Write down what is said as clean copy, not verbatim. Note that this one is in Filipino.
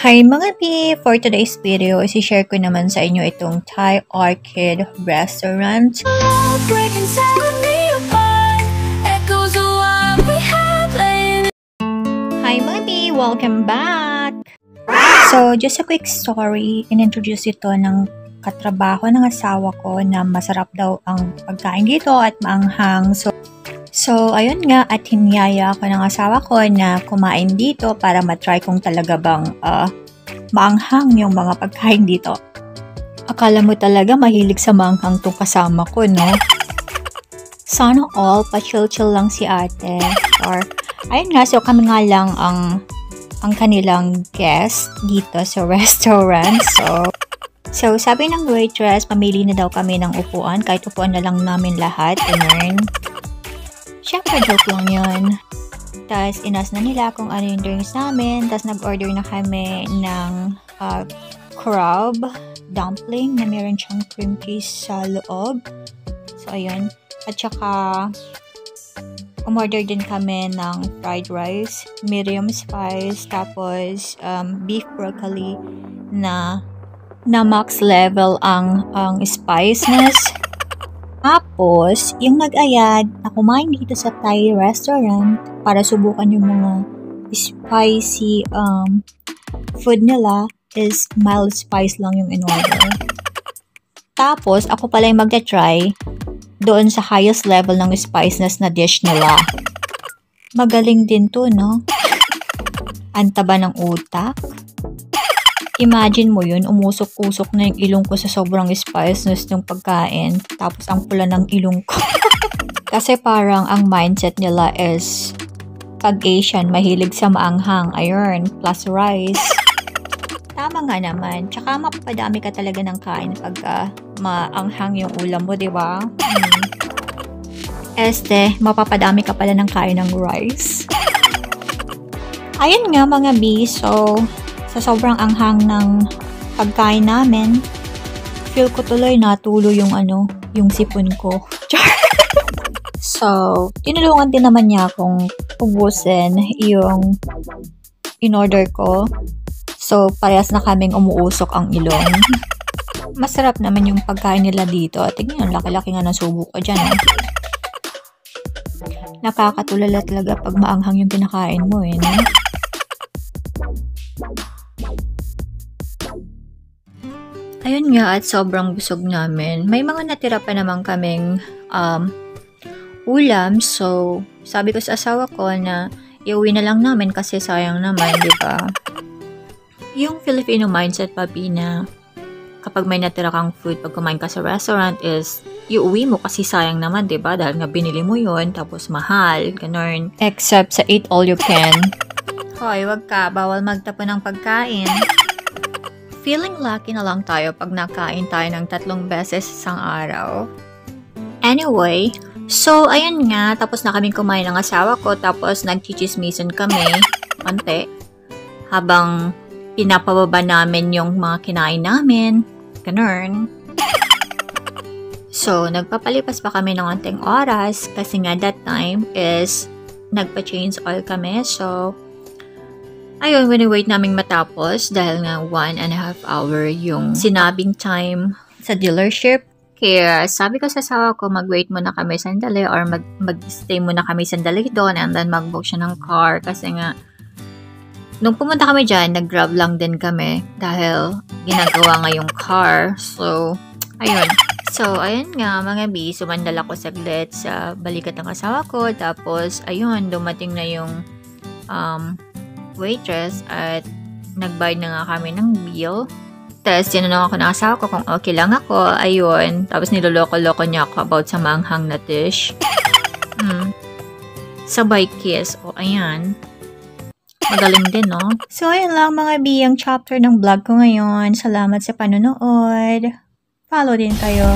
Hi mga B! For today's video, isi-share ko naman sa inyo itong Thai Orchid Restaurant. Hi mga B! Welcome back! So, just a quick story. In-introduce ito ng katrabaho ng asawa ko na masarap daw ang pagkain dito at maanghang. So, ayun nga, at hiniyaya ako ng asawa ko na kumain dito para matry kung talaga bang maanghang yung mga pagkain dito. Akala mo talaga mahilig sa maanghang tong kasama ko, no? Sana all, pa-chill-chill lang si ate. Or, ayun nga, so kami nga lang ang kanilang guest dito sa restaurant. So sabi ng waitress, pamili na daw kami ng upuan, kahit upuan na lang namin lahat, ganun. Siyempre, joke lang yun. Tapos, inas na nila kung ano yung drinks namin. Tapos, nag-order na kami ng crab dumpling na meron siyang cream cheese sa loob. So, ayun. At saka, umorder din kami ng fried rice, medium spice, tapos beef broccoli na max level ang spiciness. Tapos, yung nag-ayad na kumain dito sa Thai restaurant para subukan yung mga spicy food nila is mild spice lang yung in-order. Tapos, ako pala yung magta-try doon sa highest level ng spiciness na dish nila. Magaling din to, no? Antaba ng utak. Imagine mo yun, umusok-usok na yung ilong ko sa sobrang spiciness ng pagkain. Tapos ang pula ng ilong ko. Kasi parang ang mindset nila is pag Asian, mahilig sa maanghang, ayun, plus rice. Tama nga naman. Tsaka mapapadami ka talaga ng kain pagka maanghang yung ulam mo, di ba? Mapapadami ka pala ng kain ng rice. Ayun nga mga B, so sa sobrang anghang ng pagkain namin, feel ko tuloy natulo yung sipon ko. So, tinulungan din naman niya akong ubusin yung in-order ko. So, parehas na kaming umuusok ang ilong. Masarap naman yung pagkain nila dito. Tingnan, laki-laki nga ng subo ko dyan. Nakakatulala talaga pag maanghang yung kinakain mo, no? Ayun nga, at sobrang busog namin. May mga natira pa naman kaming ulam. So, sabi ko sa asawa ko na iuwi na lang namin kasi sayang naman, di ba? Yung Filipino mindset, papi, na kapag may natira kang food pag kumain ka sa restaurant is iuwi mo kasi sayang naman, di ba? Dahil nga binili mo yun, tapos mahal, ganun. Except sa eat all you can. Hoy, wag ka, bawal magtapon ng pagkain. Feeling lucky na lang tayo pag nakain tayo ng 3 beses isang araw. Anyway, so ayun nga, tapos na kaming kumain ng asawa ko, tapos nagchichismisan kami, konti, habang pinapababa namin yung mga kinain namin, ganun. So, nagpapalipas pa kami ng onting oras, kasi nga that time is nagpa-change oil kami, so ayun, wini-wait naming matapos dahil nga 1.5 hour yung sinabing time sa dealership. Kaya sabi ko sa asawa ko, mag-wait muna kami sandali or mag-stay muna kami sandali doon and then mag-book siya ng car. Kasi nga, nung pumunta kami dyan, nag-grab lang din kami dahil ginagawa nga yung car. So, ayun. So, ayun nga mga B, sumandal ako saglit sa balikat ng asawa ko. Tapos, ayun, dumating na yung waitress at nagbayad na nga kami ng bill. Tapos tinanong ako ng asawa ko kung okay lang ako. Ayun. Tapos niloloko-loko niya ako about sa maanghang na dish. Sabay kiss. O, ayan. Magaling din, no? So, ayun lang mga B, ang chapter ng vlog ko ngayon. Salamat sa panonood. Follow din kayo.